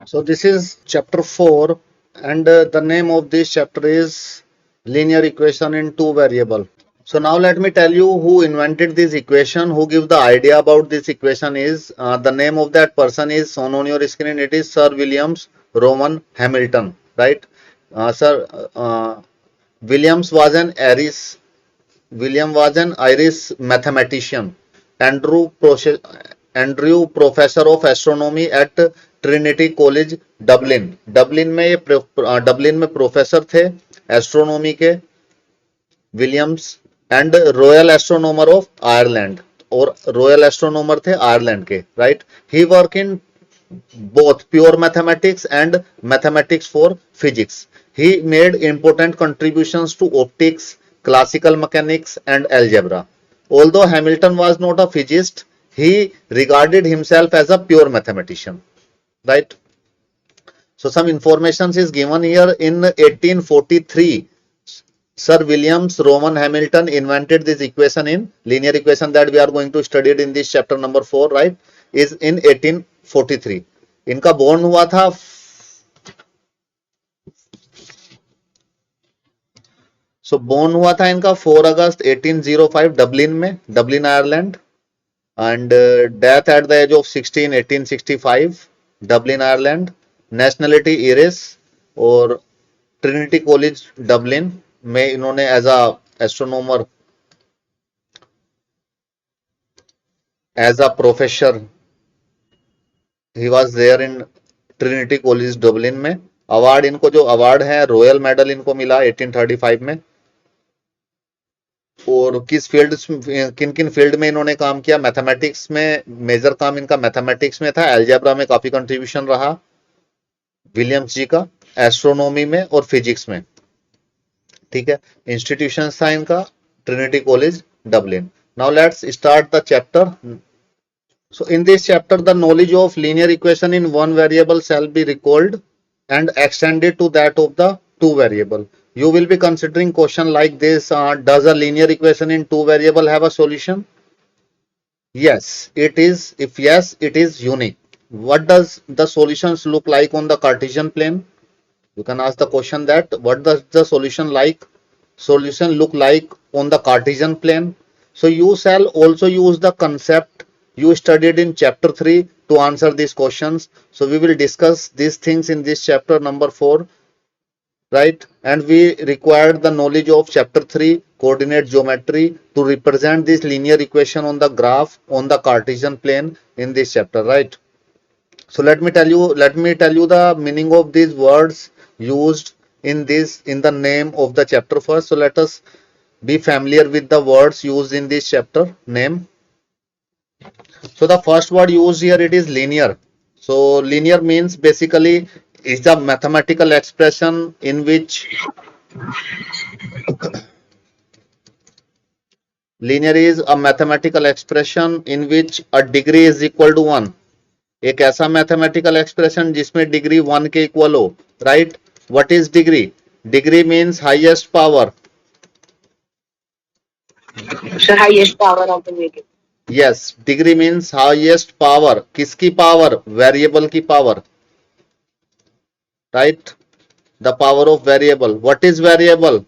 So this is chapter 4 and the name of this chapter is linear equation in two variable. So now let me tell you who invented this equation, who give the idea about this equation is the name of that person is shown on your screen. It is Sir Williams Rowan Hamilton, right? Sir Williams was an Irish William was an Irish mathematician. Andrew, Andrew professor of astronomy at Trinity College Dublin Dublin में professor थे astronomy के Williams and royal astronomer of Ireland और royal astronomer थे Ireland के right he work in both pure mathematics and mathematics for physics. He made important contributions to optics, classical mechanics, and algebra. Although Hamilton was not a physicist, he regarded himself as a pure mathematician. Right? So some information is given here in 1843. Sir Williams Rowan Hamilton invented this equation in linear equation that we are going to study it in this chapter number 4, right? Is in 1843. इनका born हुआ था born हुआ था इनका 4 अगस्त 1805 Dublin में Dublin Ireland and death at the age of 16 1865 Dublin Ireland nationality Irish और Trinity College Dublin में इन्होंने as a astronomer as a professor he was there in Trinity College Dublin में अवार्ड इनको जो अवार्ड है royal medal इनको मिला 1835 में और किस फील्ड किन किन फील्ड में इन्होंने काम किया मैथमेटिक्स में मेजर काम इनका मैथमेटिक्स में था एल्जेब्रा में काफी कंट्रीब्यूशन रहा विलियम्स जी का एस्ट्रोनॉमी में और फिजिक्स में ठीक है इंस्टीट्यूशन था इनका Trinity College Dublin now let's start the chapter so in this chapter the knowledge of linear equation in one variable shall be recalled and extended to that of the two variable you will be considering question like this does a linear equation in two variable have a solution yes it is if yes it is unique what does the solutions look like on the Cartesian plane you can ask the question that what does the solution look like on the Cartesian plane so you shall also use the concept you studied in chapter 3 to answer these questions so we will discuss these things in this chapter number 4 right and we required the knowledge of chapter 3 coordinate geometry to represent this linear equation on the graph on the Cartesian plane in this chapter right so let me tell you the meaning of these words used in the name of the chapter first so let us be familiar with the words used in this chapter name so the first word used here it is linear so linear means basically is the mathematical expression in which linear is a mathematical expression in which a degree is equal to 1 एक ऐसा mathematical expression जिसमें degree 1 के equal हो right what is degree degree means highest power Sir, highest power of the variable. Yes degree means highest power किसकी power variable की power right the power of variable what is variable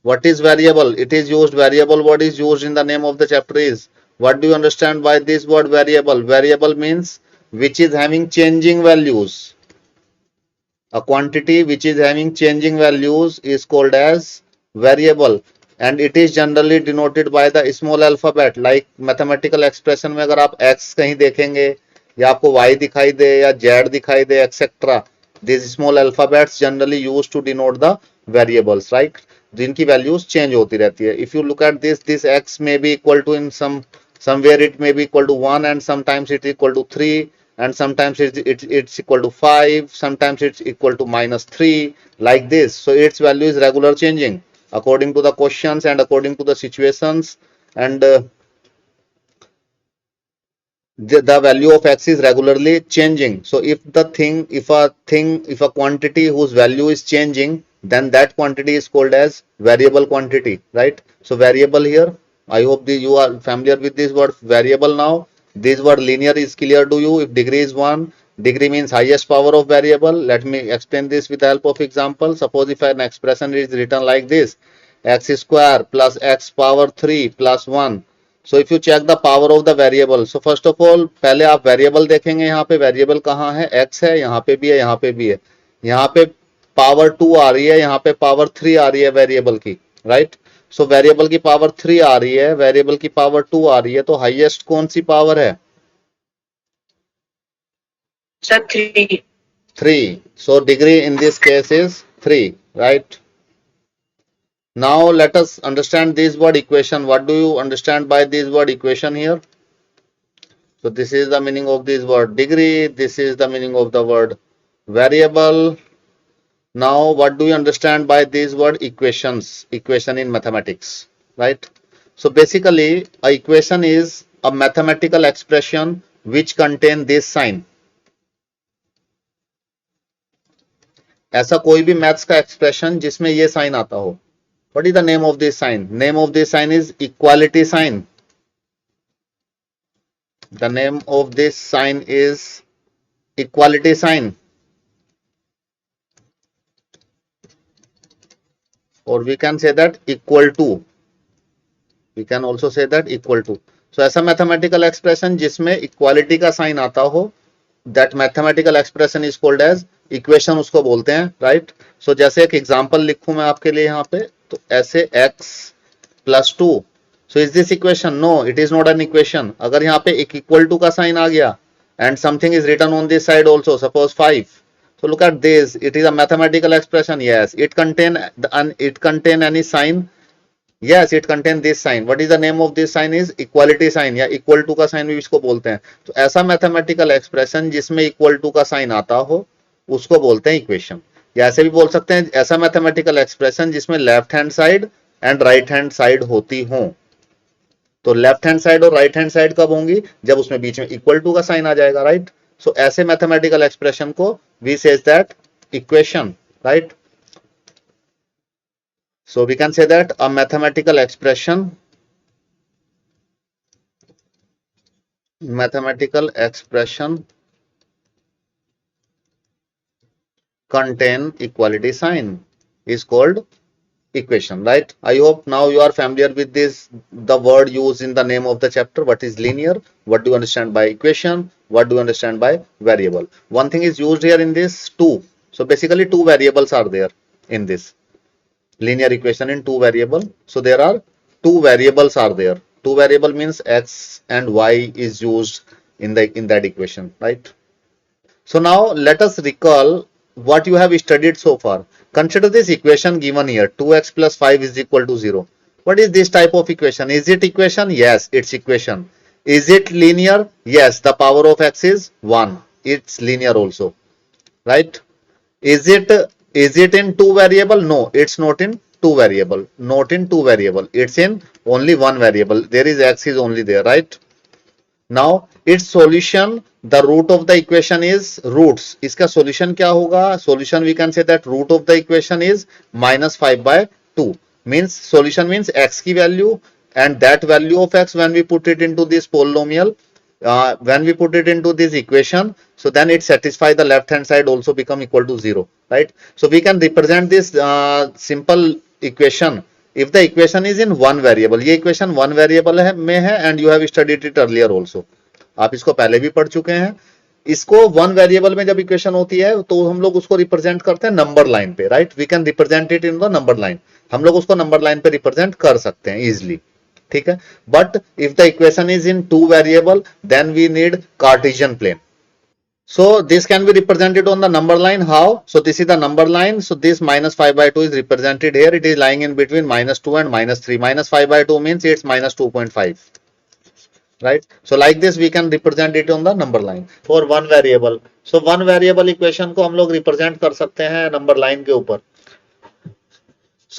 what is variable it is used variable word is used in the name of the chapter is what do you understand by this word variable variable means which is having changing values a quantity which is having changing values is called as variable and it is generally denoted by the small alphabet like mathematical expression में अगर आप x कहीं देखेंगे या आपको y दिखाई दे या z दिखाई दे etc these small alphabets generally used to denote the variables right जिनकी वैल्यूज चेंज होती रहती है if you look at this x may be equal to in somewhere it may be equal to 1 and sometimes it is equal to 3 and sometimes it's equal to 5 sometimes it's equal to -3 like this so its value is regular changing according to the questions and according to the situations and the value of x is regularly changing so if a quantity whose value is changing then that quantity is called as variable quantity right so variable here I hope you are familiar with this word variable now this word linear is clear to you if degree is 1 Degree means highest power of variable. Let me explain this with the help of example. Suppose if an expression is written like this, x square plus x power 3 plus 1. So if you check the power of the variable, so first of all पहले आप variable देखेंगे, यहाँ पे variable कहाँ है, x है, यहाँ पे भी है, यहाँ पे भी है, यहाँ पे पावर 2 आ रही है, यहाँ पे पावर 3 आ रही है वेरिएबल की, राइट। सो वेरिएबल की पावर 3 आ रही है, वेरिएबल की पावर 2 आ रही है, तो हाईएस्ट कौन सी पावर है? Sir, 3. 3. So degree in this case is 3, right? Now let us understand this word equation. What do you understand by this word equation here? So this is the meaning of this word degree. This is the meaning of the word variable. Now what do you understand by this word equations? Equation in mathematics, right? So basically a equation is a mathematical expression which contain this sign. ऐसा कोई भी maths का expression जिसमें ये sign आता हो. What is the name of this sign? Name of this sign is equality sign. The name of this sign is equality sign, or we can say that equal to. We can also say that equal to. So ऐसा mathematical expression जिसमें equality का sign आता हो, that mathematical expression is called as equation, उसको बोलते हैं, right. सो जैसे एक एग्जांपल लिखूं मैं आपके लिए यहाँ पे, तो ऐसे x plus 2. So is this equation? No, it is not an equation. अगर यहाँ पे एक इक्वल टू का साइन आ गया and something is written on this side also, suppose 5, so look at this, it is a mathematical expression. Yes, it contain any sign. Yes, it contain this sign. What is the name of this sign? Is equality sign या equal to का sign भी इसको बोलते हैं. तो ऐसा mathematical expression जिसमें equal to का sign आता हो उसको बोलते हैं equation. या ऐसे भी बोल सकते हैं ऐसा mathematical expression जिसमें left hand side and right hand side होती हो. तो लेफ्ट हैंड साइड और राइट हैंड साइड कब होंगी? जब उसमें बीच में इक्वल टू का साइन आ जाएगा, राइट। सो ऐसे मैथमेटिकल एक्सप्रेशन को we says that equation, right. So we can say that a mathematical expression contain equality sign is called equation, right? I hope now you are familiar with this, the word used in the name of the chapter. What is linear? What do you understand by equation? What do you understand by variable? One thing is used here in this, two. So basically two variables are there in this linear equation in two variable. So there are two variables are there. Two variable means x and y is used in that equation, right? So now let us recall what you have studied so far. Consider this equation given here, 2x plus 5 is equal to 0. What is this type of equation? Is it equation? Yes, it's equation. Is it linear? Yes, the power of x is 1. It's linear also, right? Is it in two variable? No, it's not in two variable. Not in two variable. It's in only one variable. There is x is only there, right? Now its solution, the root of the equation is roots. इसका solution क्या होगा? Solution we can say that root of the equation is minus 5/2. Means solution means x की value and that value of x when we put it into this polynomial, when we put it into this equation, so then it satisfies the left hand side also become equal to 0, right? So we can represent this simple equation if the equation is in one variable. ये equation one variable है में है and you have studied it earlier also. आप इसको पहले भी पढ़ चुके हैं. इसको वन वेरिएबल में जब इक्वेशन होती है तो हम लोग उसको रिप्रेजेंट करते हैं नंबर लाइन पे, right? We can represent it in the number line. हम लोग उसको नंबर लाइन पे रिप्रेजेंट कर सकते हैं इजिली, ठीक है. But if the equation is in two variable then we need Cartesian plane. So this can be represented on the number line. How? So this is the number line. So this minus 5/2 is represented here. It is lying in between minus 2 and minus 3. Minus 5/2 means it's minus 2.5. Right? So like this we can represent it on the number line for one variable. So one variable equation को हम लोग represent कर सकते हैं number line के ऊपर.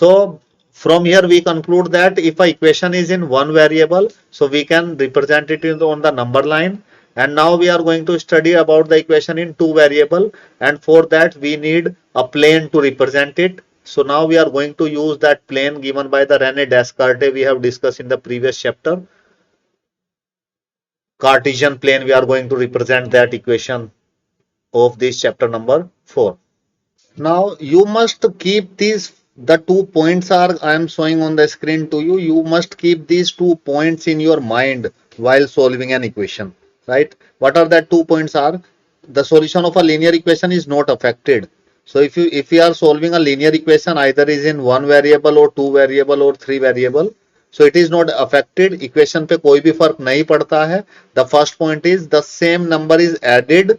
So from here we conclude that if a equation is in one variable, so we can represent it on the number line. And now we are going to study about the equation in two variable, and for that we need a plane to represent it. So now we are going to use that plane given by the René Descartes we have discussed in the previous chapter. Cartesian plane, we are going to represent that equation. of this chapter number 4. Now you must keep these, the 2 points are I am showing on the screen to you. You must keep these 2 points in your mind while solving an equation, right? What are that 2 points are? The solution of a linear equation is not affected. So if you are solving a linear equation, either is in 1 variable or 2 variable or 3 variable, so it is not affected. Equation पे कोई भी फर्क नहीं पड़ता है. The first point is the same number is added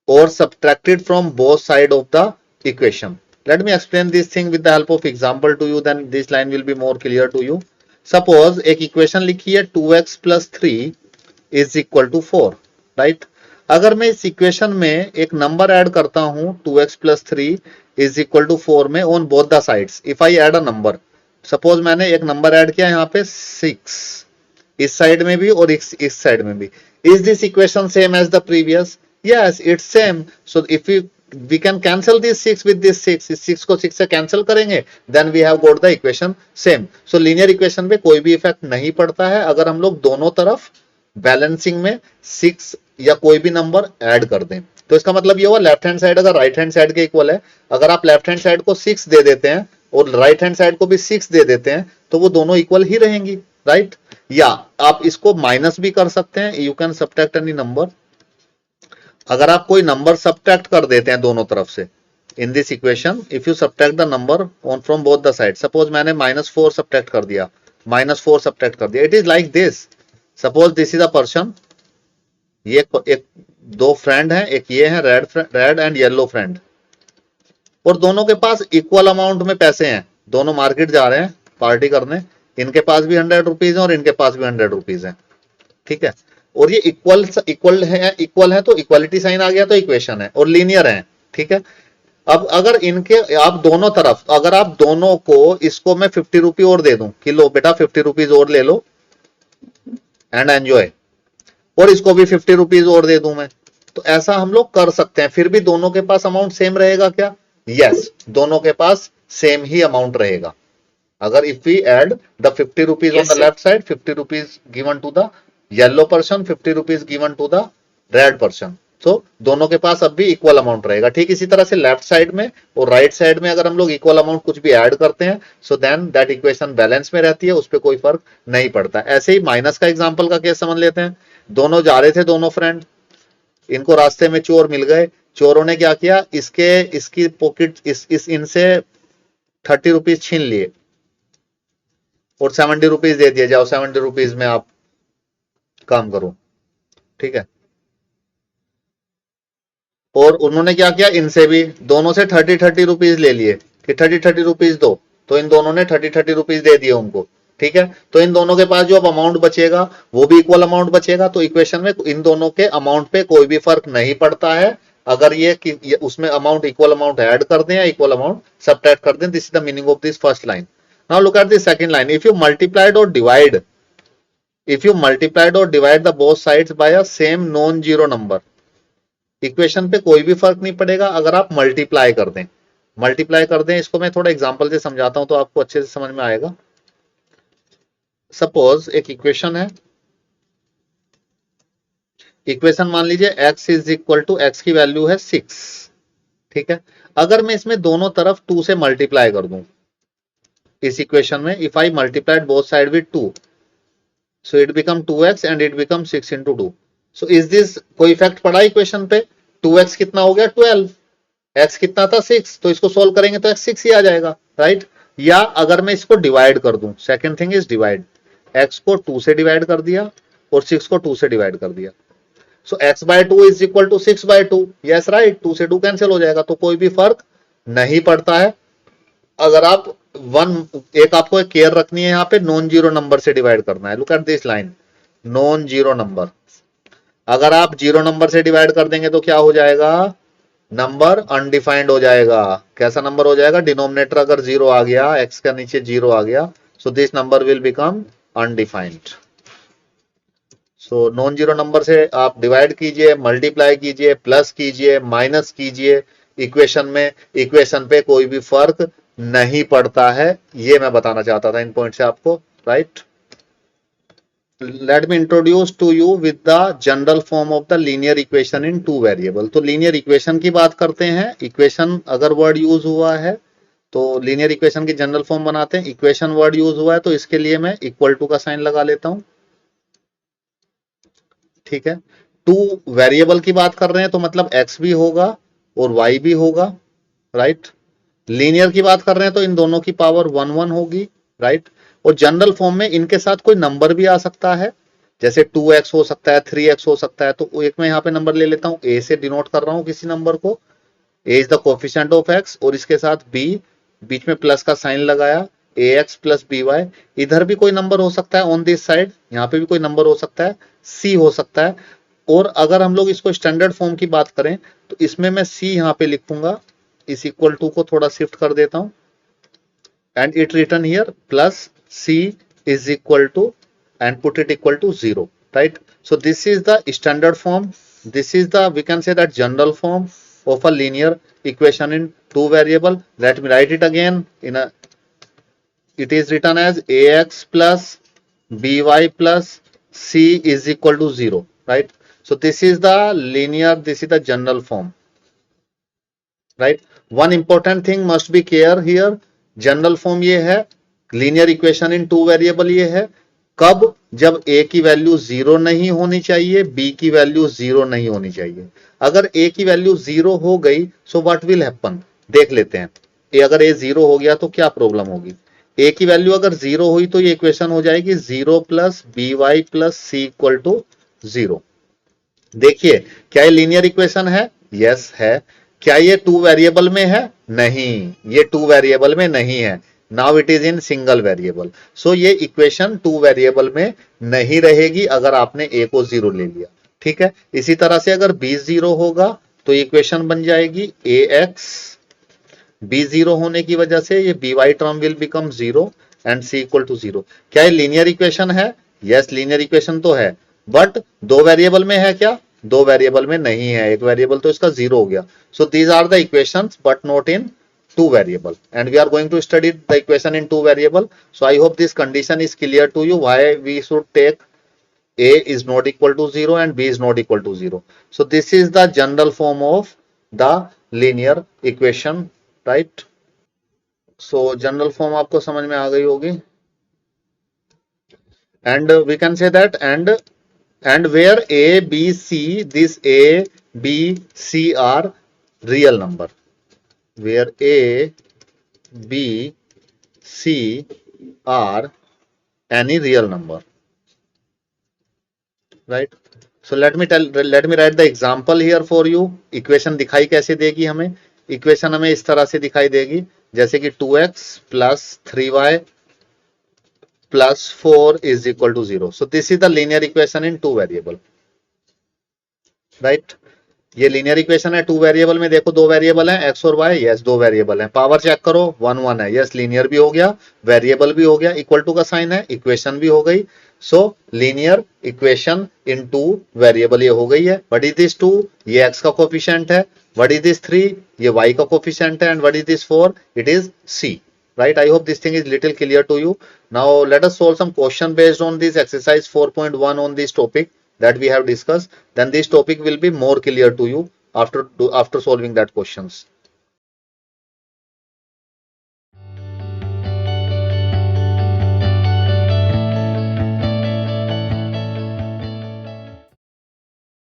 or subtracted from both sides of the equation. Let me explain this thing with the help of example to you, then this line will be more clear to you. Suppose एक equation लिखी है 2x plus 3 is equal to 4, right? अगर मैं इस equation में एक number add करता हूं 2x plus 3 is equal to 4 में on both the sides, if I add a number, suppose मैंने एक number add किया यहाँ पे 6, इस साइड में भी और इस साइड में भी. Is this equation same as the previous? Yes, it's same. So if we can cancel this 6 with this 6, इस 6 को 6 से cancel करेंगे, then we have got the equation same. So linear equation पे कोई भी इफेक्ट नहीं पड़ता है अगर हम लोग दोनों तरफ बैलेंसिंग में 6 या कोई भी नंबर ऐड कर दें. तो इसका मतलब ये हुआ लेफ्ट हैंड साइड अगर राइट हैंड साइड के इक्वल है, अगर आप लेफ्ट हैंड साइड को 6 दे देते हैं और राइट हैंड साइड को भी 6 दे देते हैं तो वो दोनों इक्वल ही रहेंगी, राइट? या आप इसको माइनस भी कर सकते हैं, you can subtract any number. अगर आप कोई नंबर सब्ट्रैक्ट कर देते हैं दोनों तरफ से in this equation, if you subtract the number on from both the side, suppose मैंने -4 सब्ट्रैक्ट कर दिया, -4 सब्ट्रैक्ट कर दिया, it is like this. Suppose this is a person, ये एक दो फ्रेंड हैं, एक ये है रेड एंड येलो फ्रेंड, और दोनों के पास इक्वल अमाउंट में पैसे हैं, दोनों मार्केट जा रहे हैं पार्टी करने, इनके पास भी 100 रुपीज है और इनके पास भी 100 रुपीज है, ठीक है? और ये इक्वल है तो इक्वालिटी साइन आ गया तो इक्वेशन है और लीनियर है, ठीक है? अब अगर इनके आप दोनों तरफ, अगर आप दोनों को, इसको मैं 50 रुपये और दे दूं कि लो बेटा 50 रुपीज और ले लो एंड एंजॉय, और इसको भी 50 रुपीज और दे दूं मैं, तो ऐसा हम लोग कर सकते हैं. फिर भी दोनों के पास अमाउंट सेम रहेगा क्या? यस, दोनों के पास सेम ही अमाउंट रहेगा. अगर if we add the 50 rupees on the left side, 50 rupees given to the yellow person, 50 rupees given to the red person, तो दोनों के पास अब भी इक्वल अमाउंट रहेगा. ठीक इसी तरह से लेफ्ट साइड में और राइट साइड में अगर हम लोग इक्वल अमाउंट कुछ भी ऐड करते हैं, so then that equation balance में रहती है, उस पर कोई फर्क नहीं पड़ता. ऐसे ही माइनस का एग्जांपल का केस समझ लेते हैं. दोनों जा रहे थे, दोनों फ्रेंड, इनको रास्ते में चोर मिल गए. चोरों ने क्या किया, इसकी पॉकेट इनसे 30 रुपीज छीन लिए और 70 रुपीज दे दिए, जाओ 70 रुपीज में आप काम करो, ठीक है? और उन्होंने क्या किया, इनसे भी दोनों से 30 रुपीज ले लिए कि 30 रुपीज दो, तो इन दोनों ने 30 रुपीज दे दिए उनको, ठीक है? तो इन दोनों के पास जो अब अमाउंट बचेगा वो भी इक्वल अमाउंट बचेगा. तो इक्वेशन में इन दोनों के अमाउंट पे कोई भी फर्क नहीं पड़ता है अगर ये उसमें अमाउंट इक्वल अमाउंट ऐड कर दें या इक्वल अमाउंट सब्ट्रैक्ट कर दें. This is the meaning of this first line. Now look at this second line. If you multiplied और divide, if you multiplied or divide the both sides by a same non-zero number, equation पे कोई भी फर्क नहीं पड़ेगा अगर आप multiply कर दें. मल्टीप्लाई कर दें, इसको मैं थोड़ा एग्जांपल से समझाता हूं तो आपको अच्छे से समझ में आएगा. सपोज एक इक्वेशन है, इक्वेशन मान लीजिए x is equal to, x की वैल्यू है 6, ठीक है? अगर मैं इसमें दोनों तरफ 2 से मल्टीप्लाई कर दूं इस इक्वेशन में, if I multiplied both side with 2, so it become 2x and it become 6 into 2. so is this कोई इफेक्ट पड़ा इक्वेशन पे? 2x कितना हो गया 12, x कितना था 6, तो इसको सोल्व करेंगे तो x 6 ही आ जाएगा, राइट? या अगर मैं इसको डिवाइड कर दूं, second thing is divide, x को 2 से डिवाइड कर दिया और 6 को 2 से डिवाइड कर दिया, so x by 2 is equal to 6 by 2. Yes right, 2 से 2 कैंसिल हो जाएगा, तो कोई भी फर्क नहीं पड़ता है. अगर आप एक आपको केयर रखनी है, यहाँ पे नॉन जीरो नंबर से डिवाइड करना है. Look at this line, non zero number. अगर आप जीरो नंबर से डिवाइड कर देंगे तो क्या हो जाएगा, नंबर अनडिफाइंड हो जाएगा. कैसा नंबर हो जाएगा? डिनोमिनेटर अगर जीरो आ गया, एक्स का नीचे जीरो आ गया, so this number will become undefined. So non zero number से आप डिवाइड कीजिए, मल्टीप्लाई कीजिए, प्लस कीजिए, माइनस कीजिए, इक्वेशन में, इक्वेशन पे कोई भी फर्क नहीं पड़ता है. ये मैं बताना चाहता था इन पॉइंट से आपको, right? let me introduce to you with the general form of the linear equation in two variable. तो linear equation की बात करते हैं. equation अगर word use हुआ है तो linear equation की general form बनाते हैं. equation word use हुआ है तो इसके लिए मैं equal to का साइन लगा लेता हूं. ठीक है. टू वेरिएबल की बात कर रहे हैं तो मतलब x भी होगा और y भी होगा, राइट. लीनियर की बात कर रहे हैं तो इन दोनों की पावर 1 1 होगी, राइट. और जनरल फॉर्म में इनके साथ कोई नंबर भी आ सकता है, जैसे 2x हो सकता है, 3x हो सकता है. तो एक मैं यहाँ पे नंबर ले लेता हूं, a से डिनोट कर रहा हूं किसी नंबर को. a is the coefficient of x और इसके साथ b, बीच में प्लस का साइन लगाया, ax प्लस by. इधर भी कोई नंबर हो सकता है ऑन दिस साइड, यहाँ पे भी कोई नंबर हो सकता है, c हो सकता है. और अगर हम लोग इसको स्टैंडर्ड फॉर्म की बात करें तो इसमें मैं c यहाँ पे लिखूंगा, इस इक्वल टू को थोड़ा शिफ्ट कर देता हूं, and it return here plus c is equal to and put it equal to 0, right. So this is the standard form, this is the, we can say that general form of a linear equation in two variable. Let me write it again in a, it is written as ax plus by plus c is equal to 0, right. So this is the linear, this is the general form, right. One important thing must be clear here, general form ये है, linear equation in two variable ये है. कब? जब a की value 0 नहीं होनी चाहिए, b की वैल्यू 0 नहीं होनी चाहिए. अगर a की वैल्यू 0 हो गई सो व्हाट विल हैपन, देख लेते हैं. अगर a 0 हो गया तो क्या प्रॉब्लम होगी. a की वैल्यू अगर 0 हुई तो ये इक्वेशन हो जाएगी 0 plus by plus c equal to 0. देखिए क्या ये लीनियर इक्वेशन है? यस है. क्या ये टू वेरिएबल में है? नहीं, ये टू वेरिएबल में नहीं है. Now it is in single variable. So ये इक्वेशन टू वेरिएबल में नहीं रहेगी अगर आपने a को 0 ले लिया. ठीक है. इसी तरह से अगर b 0 होगा तो इक्वेशन बन जाएगी ax, b 0 होने की वजह से ये by term will become 0 and c equal to 0. क्या ये लीनियर इक्वेशन है? यस, लीनियर इक्वेशन तो है, बट दो वेरिएबल में है क्या? दो वेरिएबल में नहीं है, एक वेरिएबल तो इसका 0 हो गया. So these are the equations but not in two variable, and we are going to study the equation in two variable. So I hope this condition is clear to you, why we should take a is not equal to 0 and b is not equal to 0. So this is the general form of the linear equation, right. So general form आपको समझ में आ गई होगी. And we can say that and where a b c, this a b c are real number, where a b c are any real number, right. So let me write the example here for you. Equation दिखाई कैसे देगी हमें? Equation हमें इस तरह से दिखाई देगी जैसे कि 2x plus 3y plus 4 is equal to 0. So this is the linear equation in two variable, right. ये लीनियर इक्वेशन है टू वेरिएबल में. देखो दो वेरिएबल हैं x और y, यस दो वेरिएबल हैं. पावर चेक करो 1 1 है, यस लीनियर भी हो गया, वेरिएबल भी हो गया, इक्वल टू का साइन है, इक्वेशन भी हो गई. सो linear equation in two variable ये हो गई है. What is this 2? ये x का कोफिशिएंट है. What is this 3? ये y का कोफिशिएंट है. And what is this 4? It is c, right. I hope this thing is little clear to you. Now let us solve some question based on this exercise 4.1 on this topic that we have discussed. Then this topic will be more clear to you after solving that questions.